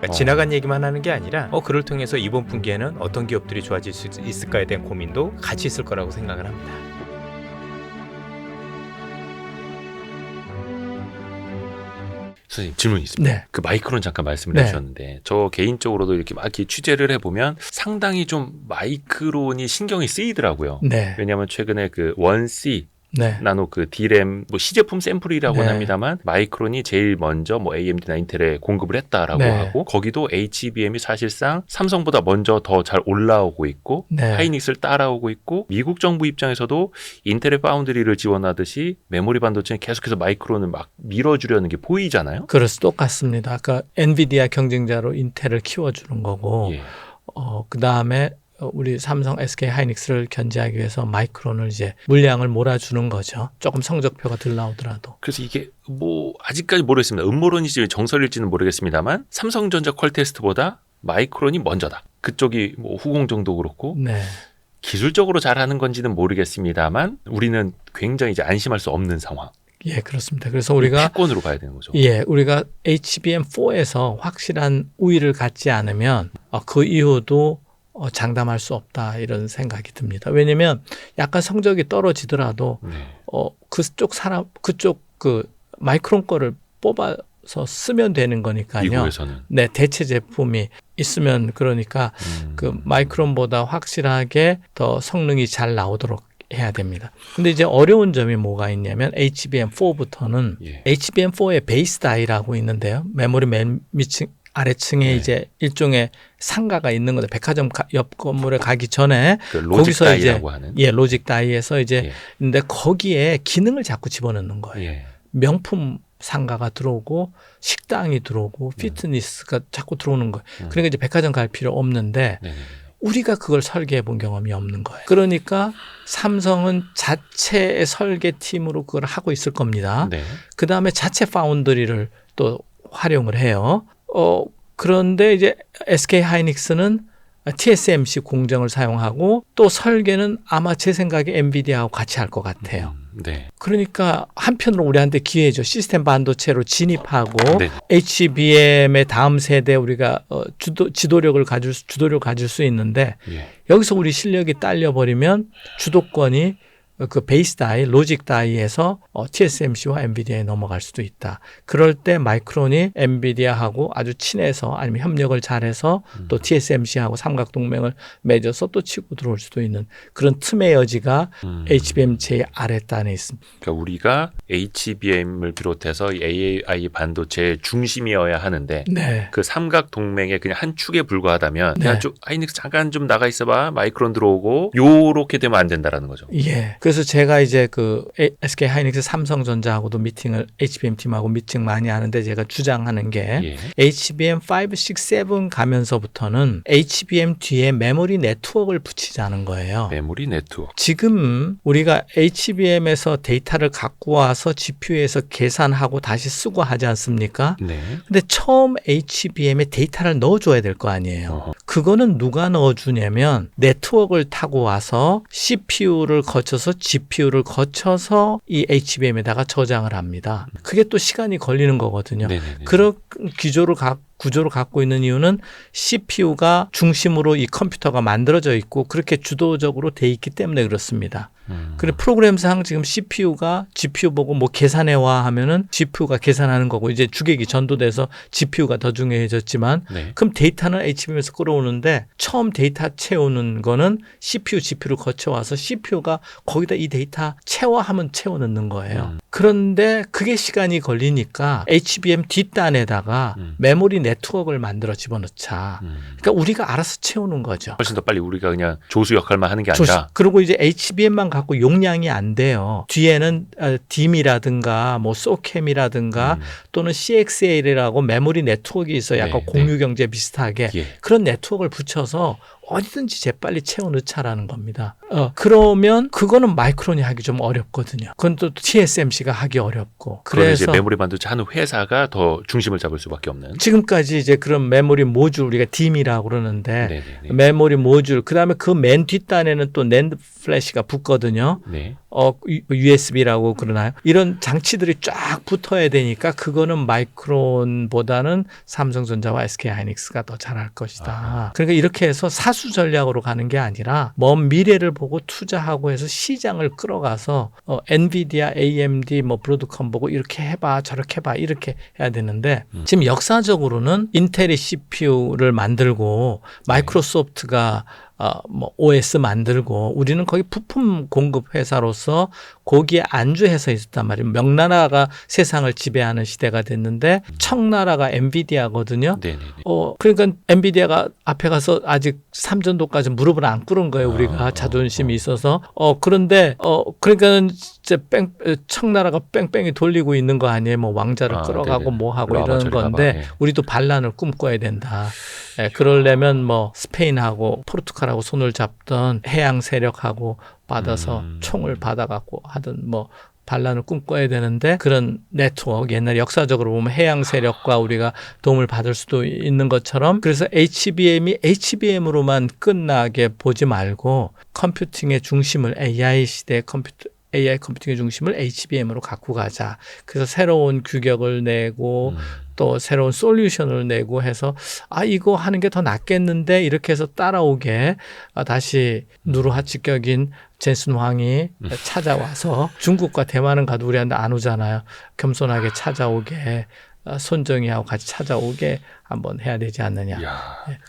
그러니까 지나간 얘기만 하는 게 아니라 그를 통해서 이번 분기에는 어떤 기업들이 좋아질 수 있을까에 대한 고민도 같이 있을 거라고 생각을 합니다. 선생님 질문이 있습니다. 네. 그 마이크론 잠깐 말씀을 네. 해주셨는데 저 개인적으로도 이렇게 막 이렇게 취재를 해보면 상당히 좀 마이크론이 신경이 쓰이더라고요. 네. 왜냐하면 최근에 그 원C 네. 나노 그 D램 뭐 시제품 샘플이라고는 네. 합니다만 마이크론이 제일 먼저 뭐 AMD나 인텔에 공급을 했다라고 네. 하고 거기도 HBM이 사실상 삼성보다 먼저 더 잘 올라오고 있고 네. 하이닉스를 따라오고 있고 미국 정부 입장에서도 인텔의 파운드리를 지원하듯이 메모리 반도체는 계속해서 마이크론을 막 밀어주려는 게 보이잖아요. 그래서 똑같습니다. 아까 엔비디아 경쟁자로 인텔을 키워주는 거고 예. 그 다음에 우리 삼성, SK 하이닉스를 견제하기 위해서 마이크론을 이제 물량을 몰아주는 거죠. 조금 성적표가 덜 나오더라도. 그래서 이게 뭐 아직까지 모르겠습니다. 음모론인지 정설일지는 모르겠습니다만 삼성전자 퀄테스트보다 마이크론이 먼저다. 그쪽이 뭐 후공정도 그렇고 네. 기술적으로 잘하는 건지는 모르겠습니다만 우리는 굉장히 이제 안심할 수 없는 상황. 예, 그렇습니다. 그래서 우리가 패권으로 가야 되는 거죠. 예, 우리가 HBM4에서 확실한 우위를 갖지 않으면 그 이후도 장담할 수 없다 이런 생각이 듭니다. 왜냐하면 약간 성적이 떨어지더라도 네. 그쪽 그 마이크론 거를 뽑아서 쓰면 되는 거니까요. 미국에서는. 네, 대체 제품이 있으면 그러니까 그 마이크론보다 확실하게 더 성능이 잘 나오도록 해야 됩니다. 근데 이제 어려운 점이 뭐가 있냐면 HBM4부터는 예. HBM4의 베이스 다이라고 있는데요. 메모리 맨 밑층 아래층에 네. 이제 일종의 상가가 있는 거죠. 백화점 옆 건물에 가기 전에 그 로직 거기서 다이라고 이제 하는. 예, 로직 다이에서 이제 예. 근데 거기에 기능을 자꾸 집어넣는 거예요. 예. 명품 상가가 들어오고 식당이 들어오고 피트니스가 자꾸 들어오는 거예요. 그러니까 이제 백화점 갈 필요 없는데 네. 우리가 그걸 설계해 본 경험이 없는 거예요. 그러니까 삼성은 자체의 설계팀으로 그걸 하고 있을 겁니다. 네. 그다음에 자체 파운드리를 또 활용을 해요. 그런데 이제 SK 하이닉스는 TSMC 공정을 사용하고 또 설계는 아마 제 생각에 엔비디아하고 같이 할 것 같아요. 네. 그러니까 한편으로 우리한테 기회죠. 시스템 반도체로 진입하고 네. HBM의 다음 세대 우리가 주도력을 가질 수 있는데 예. 여기서 우리 실력이 딸려버리면 주도권이 그 베이스 다이, 로직 다이에서 TSMC와 엔비디아에 넘어갈 수도 있다. 그럴 때 마이크론이 엔비디아하고 아주 친해서 아니면 협력을 잘해서 또 TSMC하고 삼각동맹을 맺어서 또 치고 들어올 수도 있는 그런 틈의 여지가 HBM 제 아랫단에 있습니다. 그러니까 우리가 HBM을 비롯해서 AI 반도체의 중심이어야 하는데 네. 그 삼각 동맹의 그냥 한 축에 불과하다면 네. 야, 하이닉스 잠깐 좀 나가 있어봐. 마이크론 들어오고 요렇게 되면 안 된다라는 거죠. 예. 그래서 제가 이제 그 SK 하이닉스 삼성전자하고도 미팅을 HBM 팀하고 미팅 많이 하는데 제가 주장하는 게 예. HBM 5, 6, 7 가면서부터는 HBM 뒤에 메모리 네트워크를 붙이자는 거예요. 메모리 네트워크. 지금 우리가 HBM에서 데이터를 갖고 와서 GPU에서 계산하고 다시 쓰고 하지 않습니까? 네. 근데 처음 HBM에 데이터를 넣어줘야 될 거 아니에요. 어허. 그거는 누가 넣어주냐면 네트워크를 타고 와서 CPU를 거쳐서 GPU를 거쳐서 이 HBM에다가 저장을 합니다. 그게 또 시간이 걸리는 거거든요. 네네네. 그런 구조를 갖고 있는 이유는 CPU가 중심으로 이 컴퓨터가 만들어져 있고 그렇게 주도적으로 돼 있기 때문에 그렇습니다. 그리고 프로그램상 지금 CPU가 GPU 보고 뭐 계산해와 하면은 GPU가 계산하는 거고 이제 주객이 전도돼서 GPU가 더 중요해졌지만 네. 그럼 데이터는 HBM에서 끌어오는데 처음 데이터 채우는 거는 CPU, GPU를 거쳐와서 CPU가 거기다 이 데이터 채워하면 채워 넣는 거예요. 그런데 그게 시간이 걸리니까 HBM 뒷단에다가 메모리 네트워크를 만들어 집어넣자. 그러니까 우리가 알아서 채우는 거죠. 훨씬 더 빨리 우리가 그냥 조수 역할만 하는 게 아니라 그리고 이제 HBM만 갖고 용량이 안 돼요. 뒤에는 DIM이라든가 뭐 SOCAM이라든가 또는 CXL이라고 메모리 네트워크가 있어요. 약간 네, 공유 경제 비슷하게 예. 그런 네트워크를 붙여서 어디든지 재빨리 채워넣자라는 겁니다. 그러면 그거는 마이크론이 하기 좀 어렵거든요. 그건 또 TSMC가 하기 어렵고. 그래서 이제 그래서 메모리 반도체 하는 회사가 더 중심을 잡을 수밖에 없는. 지금까지 이제 그런 메모리 모듈 우리가 DIM이라고 그러는데 네네네. 메모리 모듈 그다음에 그 맨 뒷단에는 또 낸드 플래시가 붙거든요. 있거든요. 네. USB라고 그러나요? 이런 장치들이 쫙 붙어야 되니까 그거는 마이크론보다는 삼성전자와 SK하이닉스가 더 잘할 것이다. 그러니까 이렇게 해서 사수 전략으로 가는 게 아니라 먼 미래를 보고 투자하고 해서 시장을 끌어가서 엔비디아, AMD, 뭐 브로드컴 보고 이렇게 해봐, 저렇게 해봐, 이렇게 해야 되는데 지금 역사적으로는 인텔이 CPU를 만들고 마이크로소프트가 뭐 OS 만들고 우리는 거기 부품 공급 회사로서 거기에 안주해서 있었단 말이에요. 명나라가 세상을 지배하는 시대가 됐는데 청나라가 엔비디아거든요. 네네네. 그러니까 엔비디아가 앞에 가서 아직 삼전도까지 무릎을 안 꿇은 거예요. 우리가 자존심이 있어서. 그런데 그러니까 진짜 청나라가 뺑뺑이 돌리고 있는 거 아니에요. 뭐 왕자를 끌어가고 네네. 뭐 하고 와봐, 이러는 저리 건데 가봐. 예. 우리도 반란을 꿈꿔야 된다. 그러려면 뭐 스페인하고 포르투갈하고 손을 잡던 해양 세력하고 받아서 총을 받아갖고 하든 뭐 반란을 꿈꿔야 되는데 그런 네트워크 옛날 역사적으로 보면 해양 세력과 우리가 도움을 받을 수도 있는 것처럼 그래서 HBM이 HBM으로만 끝나게 보지 말고 컴퓨팅의 중심을 AI 시대 AI 컴퓨팅의 중심을 HBM으로 갖고 가자. 그래서 새로운 규격을 내고 또 새로운 솔루션을 내고 해서 이거 하는 게 더 낫겠는데 이렇게 해서 따라오게 다시 누르하치격인 젠슨 황이 찾아와서 중국과 대만은 가도 우리한테 안 오잖아요. 겸손하게 찾아오게 손정희하고 같이 찾아오게 한번 해야 되지 않느냐.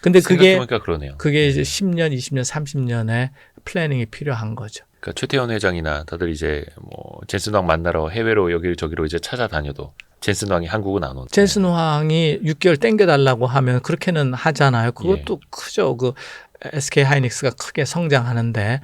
근데 생각해보니까 그러네요. 그게 이제 10년, 20년, 30년의 플래닝이 필요한 거죠. 그러니까 최태원 회장이나 다들 이제 뭐 젠슨 황 만나러 해외로 여기저기로 이제 찾아다녀도 젠슨 황이 한국은 안 오는. 젠슨 황이 6개월 땡겨달라고 하면 그렇게는 하잖아요. 그것도 크죠. 그 SK 하이닉스가 크게 성장하는데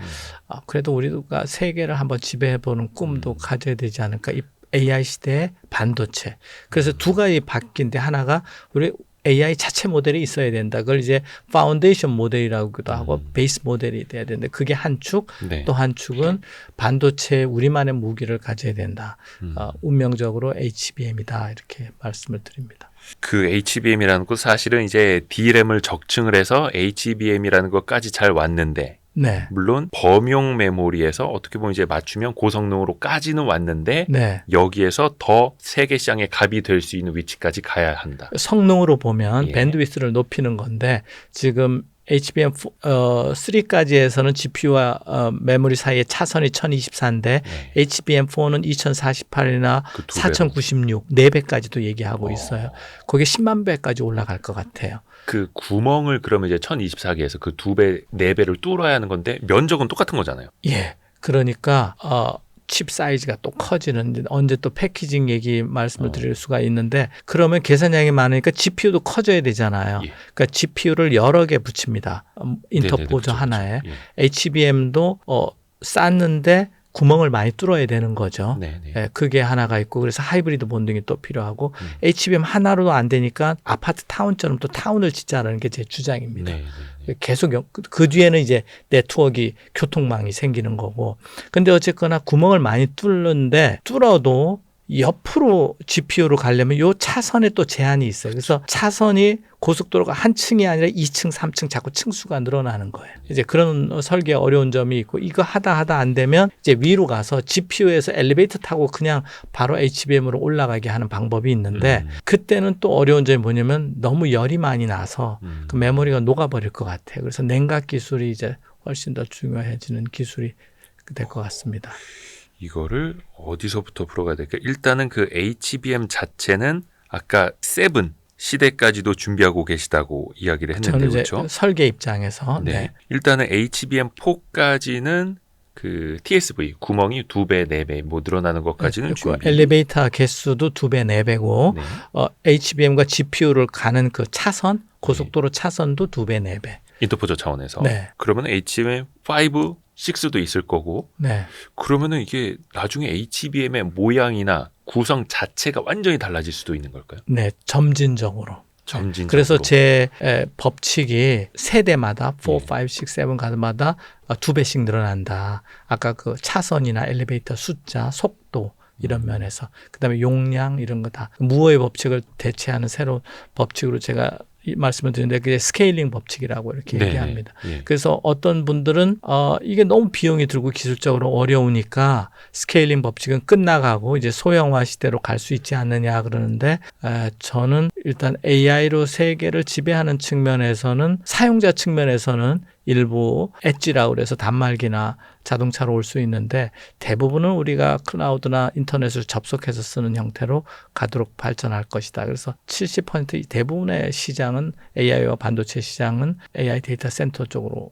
그래도 우리가 세계를 한번 지배해보는 꿈도 가져야 되지 않을까. 이 AI 시대의 반도체. 그래서 두 가지 바뀐데 하나가 우리 AI 자체 모델이 있어야 된다. 그걸 이제 파운데이션 모델이라고도 하고 베이스 모델이 돼야 되는데 그게 한 축, 네. 또 한 축은 반도체 우리만의 무기를 가져야 된다. 운명적으로 HBM이다. 이렇게 말씀을 드립니다. 그 HBM이라는 거 사실은 이제 DRAM을 적층을 해서 HBM이라는 것까지 잘 왔는데 네. 물론 범용 메모리에서 어떻게 보면 이제 맞추면 고성능으로까지는 왔는데 네. 여기에서 더 세계 시장의 갑이 될 수 있는 위치까지 가야 한다. 성능으로 보면 예. 밴드위스를 높이는 건데 지금 HBM3까지에서는 GPU와 메모리 사이의 차선이 1024인데 네. HBM4는 2048이나 그두 배로. 4096, 4배까지도 얘기하고 있어요. 거기에 10만 배까지 올라갈 것 같아요. 그 구멍을 그러면 이제 1024개에서 그 2배, 4배를 뚫어야 하는 건데 면적은 똑같은 거잖아요. 예. 그러니까 칩 사이즈가 또 커지는 언제 또 패키징 얘기 말씀을 드릴 수가 있는데 그러면 계산량이 많으니까 GPU도 커져야 되잖아요. 예. 그러니까 GPU를 여러 개 붙입니다. 인터포저 네네네, 그렇죠, 하나에. 그렇죠. HBM도 쌓는데 구멍을 많이 뚫어야 되는 거죠. 네네. 예, 그게 하나가 있고 그래서 하이브리드 본딩이 또 필요하고 HBM 하나로도 안 되니까 아파트 타운처럼 또 타운을 짓자라는 게 제 주장입니다. 네. 계속 그 뒤에는 이제 네트워크 교통망이 생기는 거고. 근데 어쨌거나 구멍을 많이 뚫는데 뚫어도 옆으로 GPU로 가려면 요 차선에 또 제한이 있어요. 그래서 차선이 고속도로가 한 층이 아니라 2층, 3층 자꾸 층수가 늘어나는 거예요. 이제 그런 설계 어려운 점이 있고 이거 하다 안 되면 이제 위로 가서 GPU에서 엘리베이터 타고 그냥 바로 HBM으로 올라가게 하는 방법이 있는데 그때는 또 어려운 점이 뭐냐면 너무 열이 많이 나서 그 메모리가 녹아버릴 것 같아요. 그래서 냉각 기술이 이제 훨씬 더 중요해지는 기술이 될 것 같습니다. 이거를 어디서부터 풀어가야 될까? 일단은 그 HBM 자체는 아까 7 시대까지도 준비하고 계시다고 이야기를 했는데 저는 이제 그렇죠? 설계 입장에서 네. 일단은 HBM4까지는 그 TSV 구멍이 2배, 4배 뭐 늘어나는 것까지는 준비. 엘리베이터 개수도 2배, 4배고 네. HBM과 GPU를 가는 그 차선, 고속도로 차선도 2배, 4배. 인터포저 차원에서. 네. 그러면 HBM5, 6도 있을 거고. 네. 그러면은 이게 나중에 HBM의 모양이나 구성 자체가 완전히 달라질 수도 있는 걸까요? 네, 점진적으로. 점진적으로. 그래서 제 법칙이 세대마다 4, 네. 5, 6, 7 가마다 2배씩 늘어난다. 아까 그 차선이나 엘리베이터 숫자, 속도 이런 면에서 그다음에 용량 이런 거 다 무어의 법칙을 대체하는 새로운 법칙으로 제가 이 말씀을 드리는데 그게 스케일링 법칙이라고 이렇게 네네. 얘기합니다. 예. 그래서 어떤 분들은 이게 너무 비용이 들고 기술적으로 어려우니까 스케일링 법칙은 끝나가고 이제 소형화 시대로 갈 수 있지 않느냐 그러는데 저는 일단 AI로 세계를 지배하는 측면에서는 사용자 측면에서는 일부 엣지라고 그래서 단말기나 자동차로 올 수 있는데 대부분은 우리가 클라우드나 인터넷을 접속해서 쓰는 형태로 가도록 발전할 것이다. 그래서 70% 대부분의 시장은 AI와 반도체 시장은 AI 데이터 센터 쪽으로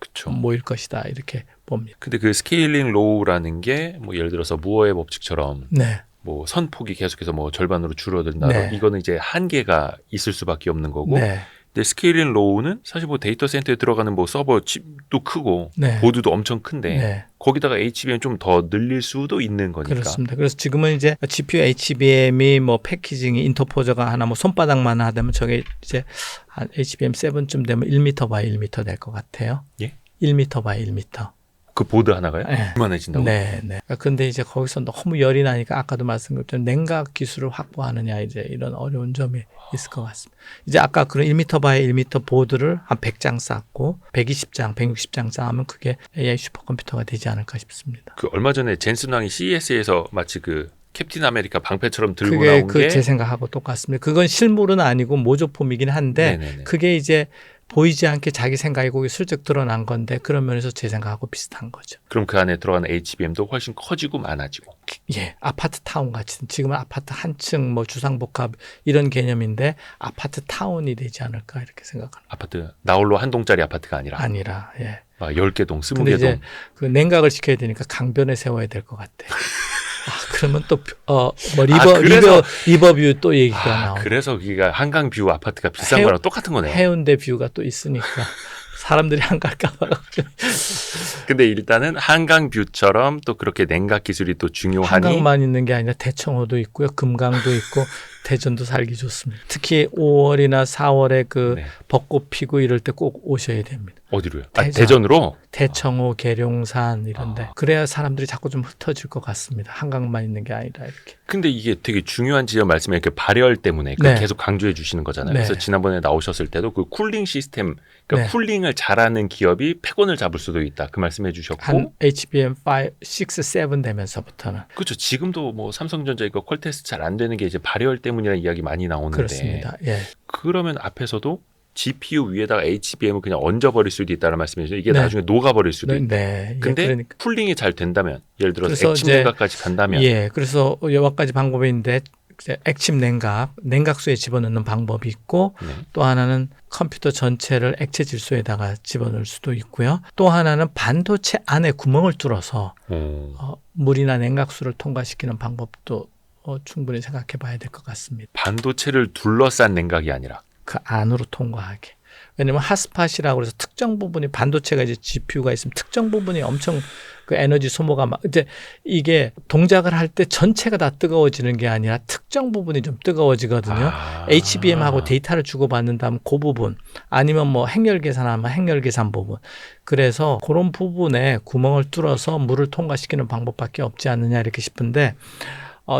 그쵸. 모일 것이다. 이렇게 봅니다. 근데 그 스케일링 로우라는 게 뭐 예를 들어서 무어의 법칙처럼 네. 뭐 선폭이 계속해서 뭐 절반으로 줄어든다. 네. 이거는 이제 한계가 있을 수밖에 없는 거고. 네. 근데 스케일링 로우는 사실 뭐 데이터 센터에 들어가는 뭐 서버 칩도 크고 네. 보드도 엄청 큰데 네. 거기다가 HBM 좀 더 늘릴 수도 있는 거니까. 그렇습니다. 그래서 지금은 이제 GPU HBM이 뭐 패키징이 인터포저가 하나 뭐 손바닥만 하다면 저게 이제 한 HBM7쯤 되면 1m by 1m 될 것 같아요. 예? 1m by 1m. 그 보드 하나가요? 네. 그만해진다고? 네, 네. 근데 이제 거기서 너무 열이 나니까 아까도 말씀드렸던 냉각 기술을 확보하느냐 이제 이런 어려운 점이 있을 것 같습니다. 이제 아까 그런 1m by 1m 보드를 한 100장 쌓고 120장, 160장 쌓으면 그게 AI 슈퍼컴퓨터가 되지 않을까 싶습니다. 그 얼마 전에 젠슨 왕이 CES에서 마치 그 캡틴 아메리카 방패처럼 들고 그게 나온 그 게 제 생각하고 똑같습니다. 그건 실물은 아니고 모조품이긴 한데 네네네. 그게 이제 보이지 않게 자기 생각이 거기 슬쩍 드러난 건데 그런 면에서 제 생각하고 비슷한 거죠. 그럼 그 안에 들어가는 HBM도 훨씬 커지고 많아지고. 예, 아파트 타운 같이 지금은 아파트 한 층 뭐 주상복합 이런 개념인데 아파트 타운이 되지 않을까 이렇게 생각합니다. 아파트 나홀로 한 동짜리 아파트가 아니라 예. 막 10개 동, 근데 20개 이제 동. 그 냉각을 시켜야 되니까 강변에 세워야 될 것 같아. 그러면 또 뭐 리버뷰 또 얘기가 나오고 그래서 거기가 한강 뷰 아파트가 비싼 해운- 거랑 똑같은 거네요. 해운대 뷰가 또 있으니까 사람들이 안 갈까 봐. 근데 일단은 한강 뷰처럼 또 그렇게 냉각 기술이 또 중요하니 한강만 있는 게 아니라 대청호도 있고요. 금강도 있고 대전도 살기 좋습니다. 특히 5월이나 4월에 그 네. 벚꽃 피고 이럴 때 꼭 오셔야 됩니다. 어디로요? 대전. 대전으로? 대청호, 계룡산 이런데 그래야 사람들이 자꾸 좀 흩어질 것 같습니다. 한강만 있는 게 아니라 이렇게. 근데 이게 되게 중요한 지점 말씀에 이렇게 발열 때문에 네. 계속 강조해 주시는 거잖아요. 네. 그래서 지난번에 나오셨을 때도 그 쿨링 시스템, 그러니까 네. 쿨링을 잘하는 기업이 패권을 잡을 수도 있다. 그 말씀해 주셨고. 한 HBM5, 6, 7 되면서부터는 그렇죠. 지금도 뭐 삼성전자 이거 퀄 테스트 잘 안 되는 게 이제 발열 때문이라는 이야기 많이 나오는데. 그렇습니다. 예. 그러면 앞에서도 GPU 위에다가 HBM을 그냥 얹어버릴 수도 있다는 말씀이죠. 이게 네. 나중에 녹아버릴 수도 있다. 네. 근데 예, 그러니까. 쿨링이 잘 된다면 예를 들어서 그래서 액침 이제- 냉각까지 간다면 예. 그래서 여러 가지 방법이 있는데 이제 액침 냉각수에 집어넣는 방법이 있고 네. 또 하나는 컴퓨터 전체를 액체 질소에다가 집어넣을 수도 있고요. 또 하나는 반도체 안에 구멍을 뚫어서 물이나 냉각수를 통과시키는 방법도 충분히 생각해 봐야 될 것 같습니다. 반도체를 둘러싼 냉각이 아니라 그 안으로 통과하게. 왜냐면 핫스팟이라고 해서 특정 부분이 반도체가 이제 GPU가 있으면 특정 부분이 엄청 그 에너지 소모가 막 이제 이게 동작을 할 때 전체가 다 뜨거워지는 게 아니라 특정 부분이 좀 뜨거워지거든요. HBM하고 데이터를 주고받는다면 그 부분 아니면 뭐 행렬 계산하면 행렬 계산 부분. 그래서 그런 부분에 구멍을 뚫어서 물을 통과시키는 방법밖에 없지 않느냐 이렇게 싶은데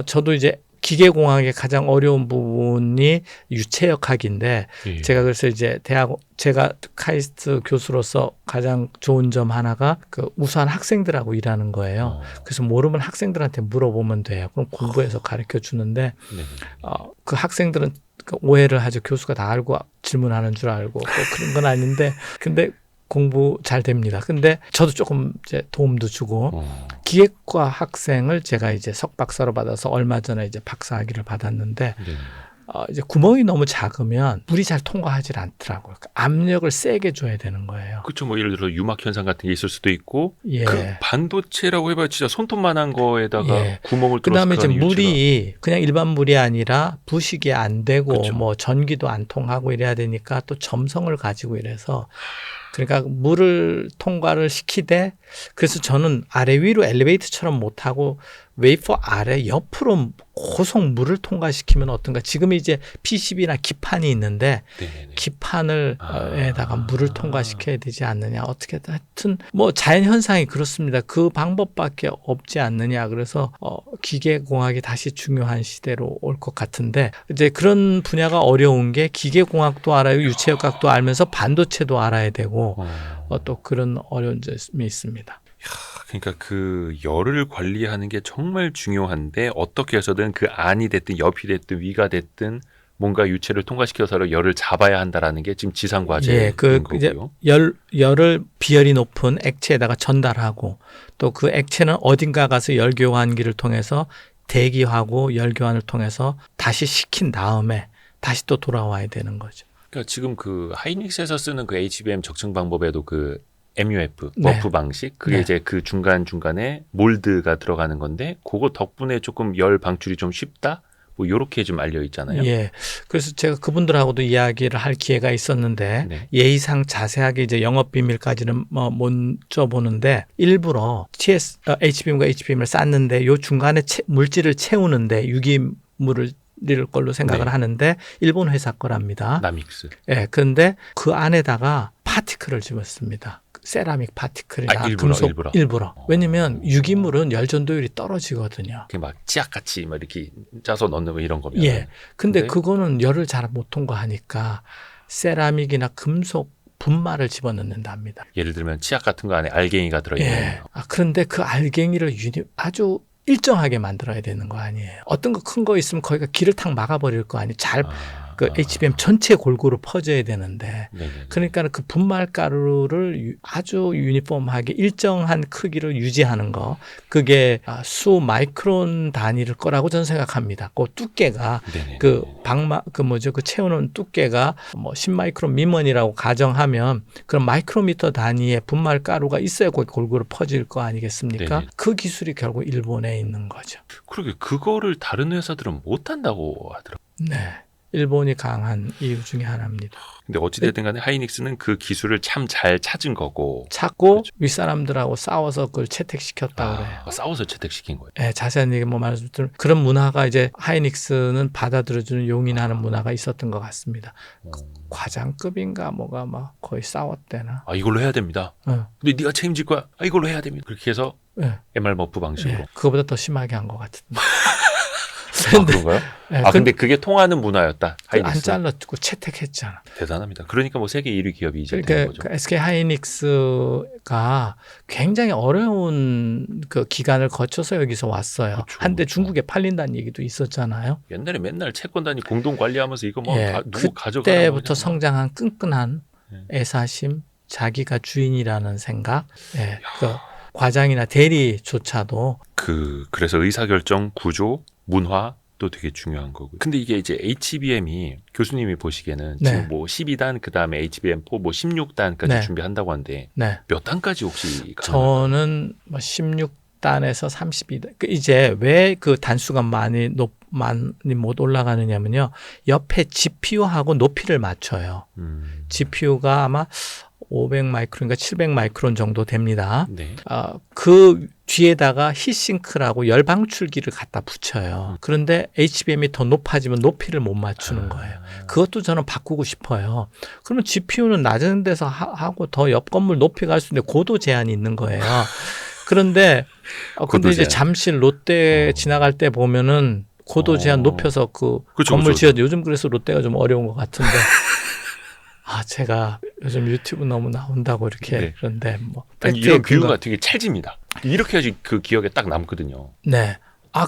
저도 이제 기계공학의 가장 어려운 부분이 유체역학인데 예. 제가 그래서 이제 제가 카이스트 교수로서 가장 좋은 점 하나가 그 우수한 학생들하고 일하는 거예요. 그래서 모르면 학생들한테 물어보면 돼요. 그럼 공부해서 가르쳐 주는데 네. 그 학생들은 그 오해를 하죠. 교수가 다 알고 질문하는 줄 알고 꼭 그런 건 아닌데 근데 공부 잘 됩니다. 근데 저도 조금 이제 도움도 주고 기획과 학생을 제가 이제 석박사로 받아서 얼마 전에 이제 박사학위를 받았는데 네. 이제 구멍이 너무 작으면 물이 잘 통과하지 않더라고요. 그러니까 압력을 세게 줘야 되는 거예요. 그렇죠. 뭐 예를 들어 유막 현상 같은 게 있을 수도 있고 예. 그 반도체라고 해봐야 진짜 손톱만한 거에다가 예. 구멍을 뚫어서 그다음에 이제 그런 유지가. 물이 그냥 일반 물이 아니라 부식이 안 되고 그렇죠. 뭐 전기도 안 통하고 이래야 되니까 또 점성을 가지고 이래서 그러니까 물을 통과를 시키되 그래서 저는 아래 위로 엘리베이터처럼 못하고 웨이퍼 아래 옆으로 고속 물을 통과시키면 어떤가? 지금 이제 PCB나 기판이 있는데 네네네. 기판을 에다가 물을 통과시켜야 되지 않느냐? 어떻게 하여튼 뭐 자연 현상이 그렇습니다. 그 방법밖에 없지 않느냐? 그래서 기계공학이 다시 중요한 시대로 올 것 같은데 이제 그런 분야가 어려운 게 기계공학도 알아요, 유체역학도 알면서 반도체도 알아야 되고 또 그런 어려운 점이 있습니다. 그러니까 그 열을 관리하는 게 정말 중요한데 어떻게 해서든 그 안이 됐든 옆이 됐든 위가 됐든 뭔가 유체를 통과시켜서 열을 잡아야 한다라는 게 지금 지상 과제인 예, 이제 거고요. 열을 비열이 높은 액체에다가 전달하고 또 그 액체는 어딘가 가서 열 교환기를 통해서 대기하고 열 교환을 통해서 다시 식힌 다음에 다시 또 돌아와야 되는 거죠. 그러니까 지금 그 하이닉스에서 쓰는 그 HBM 적층 방법에도 그 MUF 네. 버프 방식 그게 네. 이제 그 중간중간에 몰드가 들어가는 건데 그거 덕분에 조금 열 방출이 좀 쉽다? 뭐 요렇게 좀 알려 있잖아요. 예. 그래서 제가 그분들하고도 이야기를 할 기회가 있었는데 네. 예의상 자세하게 이제 영업 비밀까지는 못 여쭤보는데 일부러 HBM과 HBM을 쌌는데 요 중간에 물질을 채우는데 유기물을 걸로 생각을 네. 하는데 일본 회사 거랍니다. 나믹스. 예. 그런데 그 안에다가 파티클을 집었습니다. 세라믹 파티클이나 금속 일부러. 왜냐면 유기물은 열 전도율이 떨어지거든요. 그게 막 치약같이 막 이렇게 짜서 넣는 뭐 이런 거면. 예. 근데 근데 그거는 열을 잘 못 통과하니까 세라믹이나 금속 분말을 집어넣는답니다. 예를 들면 치약 같은 거 안에 알갱이가 들어있는. 예. 그런데 그 알갱이를 아주 일정하게 만들어야 되는 거 아니에요. 어떤 거 큰 거 있으면 거기가 길을 탁 막아버릴 거 아니에요. HBM 전체 골고루 퍼져야 되는데 네네네. 그러니까 그 분말 가루를 아주 유니폼하게 일정한 크기로 유지하는 거 그게 수 마이크론 단위일 거라고 저는 생각합니다. 그 두께가 네네네. 그 채우는 두께가 뭐 10마이크론 미만이라고 가정하면 그런 마이크로미터 단위의 분말 가루가 있어야 거기 골고루 퍼질 거 아니겠습니까? 네네. 그 기술이 결국 일본에 있는 거죠. 그러게 그거를 다른 회사들은 못 한다고 하더라고요. 네. 일본이 강한 이유 중에 하나입니다. 근데 어찌됐든 간에 하이닉스는 그 기술을 참 잘 찾은 거고. 찾고 그렇죠. 윗사람들하고 싸워서 그걸 채택시켰다고 그래요. 싸워서 채택시킨 거예요. 예, 자세한 얘기 뭐 말씀드리면 그런 문화가 이제 하이닉스는 받아들여주는 용인하는 문화가 있었던 것 같습니다. 과장급인가 뭐가 막 거의 싸웠대나. 이걸로 해야 됩니다. 근데 네가 책임질 거야. 이걸로 해야 됩니다. 그렇게 해서 예, MR 버프 방식으로. 예, 그거보다 더 심하게 한 것 같은데. 그런가요? 예, 근데 그게 통하는 문화였다. 안 하이닉스. 잘랐고 채택했잖아. 대단합니다. 그러니까 뭐 세계 1위 기업이 이제 되는 그러니까 거죠. 그 SK 하이닉스가 굉장히 어려운 그 기간을 거쳐서 여기서 왔어요. 그렇죠, 한때 그렇죠. 중국에 팔린다는 얘기도 있었잖아요. 옛날에 맨날 채권단이 공동 관리하면서 이거 뭐 예, 누구 가져가라고 그때부터 그냥 성장한 끈끈한 예. 애사심, 자기가 주인이라는 생각, 예, 그 과장이나 대리조차도 그래서 의사결정 구조, 문화도 되게 중요한 거고요. 근데 이게 이제 HBM이 교수님이 보시기에는 네. 지금 뭐 12단 그다음에 HBM4 뭐 16단까지 네. 준비한다고 하는데 네, 몇 단까지 혹시 저는 뭐 16단에서 32단. 이제 왜 그 단수가 많이 못 올라가느냐면요. 옆에 GPU하고 높이를 맞춰요. GPU가 아마 500마이크론인가 700마이크론 정도 됩니다. 네. 그 뒤에다가 히싱크라고 열방출기를 갖다 붙여요. 그런데 HBM이 더 높아지면 높이를 못 맞추는 거예요. 그것도 저는 바꾸고 싶어요. 그러면 GPU는 낮은 데서 하고 더 옆 건물 높이 갈 수 있는데 고도 제한이 있는 거예요. 그런데 근데 이제 제한. 잠실 롯데 지나갈 때 보면은 고도 제한 높여서 그 그쵸, 건물 그쵸, 지어도 요즘 그래서 롯데가 좀 어려운 것 같은데 제가 요즘 유튜브 너무 나온다고 이렇게 네. 그런데 뭐 아니, 이런 비유가 되게 찰집니다. 이렇게 해야지 그 기억에 딱 남거든요. 네.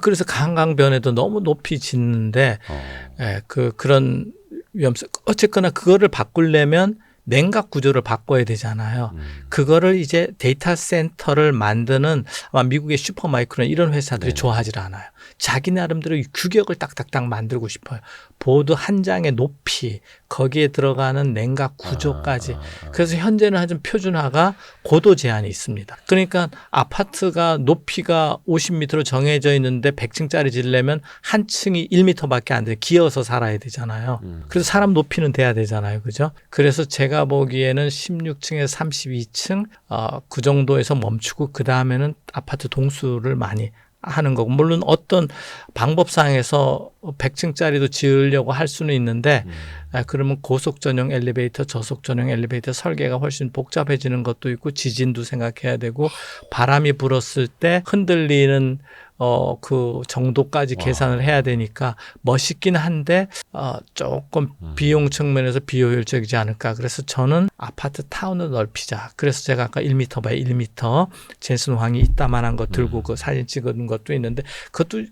그래서 한강변에도 너무 높이 짓는데 예, 그런 위험성 어쨌거나 그거를 바꾸려면 냉각 구조를 바꿔야 되잖아요. 그거를 이제 데이터 센터를 만드는 아마 미국의 슈퍼마이크론 이런 회사들이 네네. 좋아하지 않아요. 자기 나름대로 규격을 딱딱딱 만들고 싶어요. 보드 한 장의 높이, 거기에 들어가는 냉각 구조까지. 그래서 현재는 아주 표준화가 고도 제한이 있습니다. 그러니까 아파트가 높이가 50m로 정해져 있는데 100층짜리 지으려면 한 층이 1m밖에 안 돼요. 기어서 살아야 되잖아요. 그래서 사람 높이는 돼야 되잖아요. 그죠? 그래서 제가 보기에는 16층에서 32층 그 정도에서 멈추고 그 다음에는 아파트 동수를 많이 하는 거고 물론 어떤 방법상에서 100층짜리도 지으려고 할 수는 있는데 그러면 고속 전용 엘리베이터, 저속 전용 엘리베이터 설계가 훨씬 복잡해지는 것도 있고 지진도 생각해야 되고 바람이 불었을 때 흔들리는 그 정도까지 계산을 해야 되니까 멋있긴 한데 조금 비용 측면에서 비효율적이지 않을까. 그래서 저는 아파트 타운을 넓히자. 그래서 제가 아까 1m 바이 1m 제슨 황이 이따만한 거 들고 그 사진 찍은 것도 있는데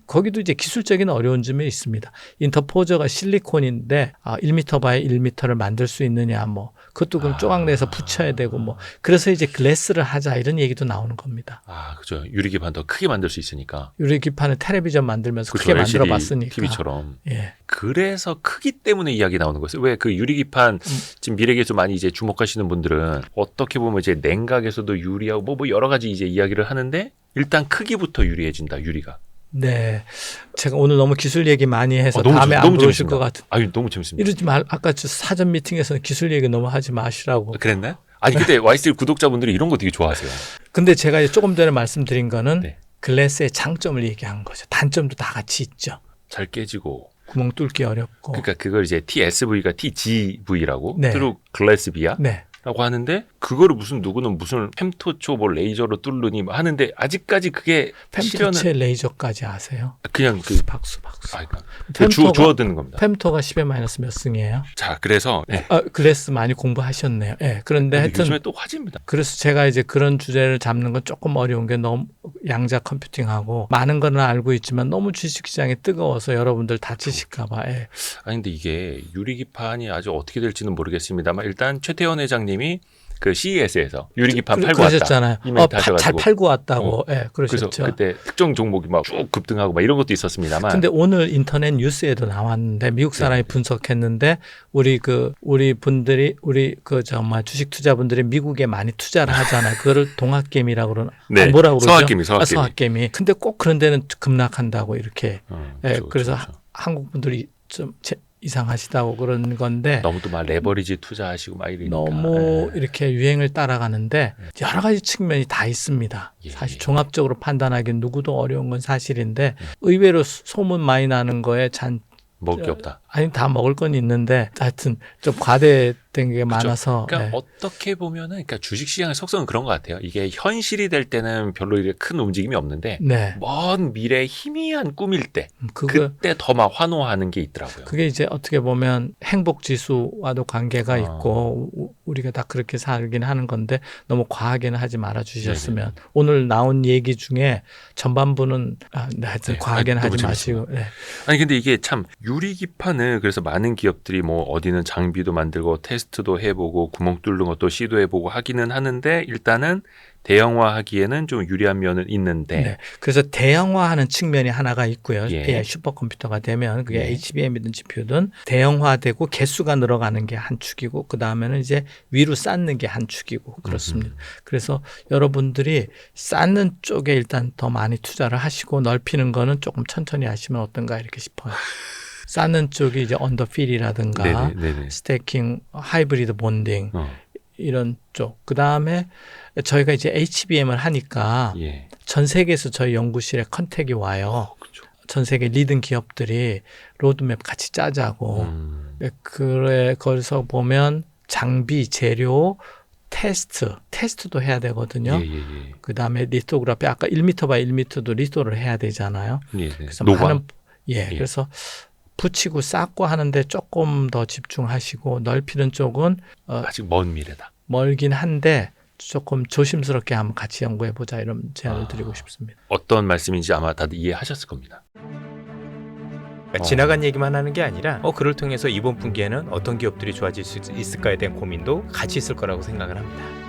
거기도 이제 기술적인 어려운 점이 있습니다. 인터포저가 실리콘인데 1m 바이 1m를 만들 수 있느냐 뭐 그것도 그럼 조각내서 붙여야 되고 뭐 그래서 이제 글래스를 하자 이런 얘기도 나오는 겁니다. 그죠. 유리기판 더 크게 만들 수 있으니까. 유리기판을 텔레비전 만들면서 그렇죠. 크게 만들어 봤으니까. TV처럼. 예. 그래서 크기 때문에 이야기 나오는 거였어요. 왜 그 유리기판 지금 미래기술 많이 이제 주목하시는 분들은 어떻게 보면 이제 냉각에서도 유리하고 뭐 여러 가지 이제 이야기를 하는데 일단 크기부터 유리해진다. 유리가. 네. 제가 오늘 너무 기술 얘기 많이 해서 너무 다음에 안 들어오실 것 같은. 너무 재밌습니다. 이러지 말 아까 저 사전 미팅에서는 기술 얘기 너무 하지 마시라고. 그랬나요? 아니 근데 Y3 구독자분들이 이런 거 되게 좋아하세요. 근데 제가 이제 조금 전에 말씀드린 거는 네. 글래스의 장점을 얘기한 거죠. 단점도 다 같이 있죠. 잘 깨지고. 구멍 뚫기 어렵고. 그러니까 그걸 이제 TSV가 TGV라고 네. 트루 글래스 비아 네. 라고 하는데 그거를 누구는 무슨 펨토초 뭐 레이저로 뚫느니 뭐 하는데 아직까지 그게 펨토체 레이저까지 아세요? 그냥 그 박수. 주어드는 겁니다. 펨토가 10의 마이너스 몇 승이에요? 자, 그래서 글래스 많이 공부하셨네요. 네. 그런데 하여튼 요즘에 또 화제입니다. 그래서 제가 이제 그런 주제를 잡는 건 조금 어려운 게 너무 양자 컴퓨팅하고 많은 건 알고 있지만 너무 주식시장이 뜨거워서 여러분들 다치실까 봐. 예. 아니 근데 이게 유리기판이 아주 어떻게 될지는 모르겠습니다만 일단 최태원 회장님이 그 CES에서 유리기판 팔고 그러셨잖아요. 왔다. 잘 팔고 왔다고. 예, 그래서 그러셨죠. 그때 특정 종목이 막 쭉 급등하고 막 이런 것도 있었습니다만. 근데 오늘 인터넷 뉴스에도 나왔는데 미국 사람이 분석했는데 우리 분들이 정말 주식 투자분들이 미국에 많이 투자를 하잖아요. 그거를 동학개미라고 그러나 뭐라고 그러죠? 서학개미. 근데 꼭 그런 데는 급락한다고 이렇게. 그래서 한국 분들이 좀 이상하시다고 그런 건데 너무 또 막 레버리지 투자하시고 막 이러니까 너무 이렇게 유행을 따라가는데 여러 가지 측면이 다 있습니다. 사실 종합적으로 판단하기는 누구도 어려운 건 사실인데 의외로 소문 많이 나는 거에 먹을 게 없다. 아니 다 먹을 건 있는데 하여튼 좀 과대된 게 많아서. 그러니까 어떻게 보면은 그러니까 주식시장의 속성은 그런 것 같아요. 이게 현실이 될 때는 별로 이렇게 큰 움직임이 없는데 먼 미래에 희미한 꿈일 때 그때 더 막 환호하는 게 있더라고요. 그게 이제 어떻게 보면 행복지수와도 관계가 있고 우리가 다 그렇게 살긴 하는 건데 너무 과하게는 하지 말아 주셨으면. 오늘 나온 얘기 중에 전반부는 하여튼 과하게는 하지 마시고. 아니 근데 이게 참 유리기판을 그래서 많은 기업들이 뭐 어디는 장비도 만들고 테스트도 해보고 구멍 뚫는 것도 시도해보고 하기는 하는데 일단은 대형화하기에는 좀 유리한 면은 있는데 그래서 대형화하는 측면이 하나가 있고요. AI 슈퍼컴퓨터가 되면 그게 HBM이든 GPU든 대형화되고 개수가 늘어가는 게 한 축이고 그 다음에는 이제 위로 쌓는 게 한 축이고 그렇습니다. 그래서 여러분들이 쌓는 쪽에 일단 더 많이 투자를 하시고 넓히는 거는 조금 천천히 하시면 어떤가 이렇게 싶어요. 쌓는 쪽이 이제 언더필이라든가 스태킹, 하이브리드 본딩 이런 쪽. 그 다음에 저희가 이제 HBM을 하니까 전 세계에서 저희 연구실에 컨택이 와요. 전 세계 리딩 기업들이 로드맵 같이 짜자고. 그래 거기서 보면 장비, 재료, 테스트도 해야 되거든요. 그 다음에 리토그래피 아까 1m 바이 1m도 리토를 해야 되잖아요. 그래서 많은 그래서 붙이고 쌓고 하는데 조금 더 집중하시고 넓히는 쪽은 아직 먼 미래다. 멀긴 한데 조금 조심스럽게 한번 같이 연구해보자 이런 제안을 드리고 싶습니다. 어떤 말씀인지 아마 다들 이해하셨을 겁니다. 지나간 얘기만 하는 게 아니라 그를 통해서 이번 분기에는 어떤 기업들이 좋아질 수 있을까에 대한 고민도 같이 있을 거라고 생각을 합니다.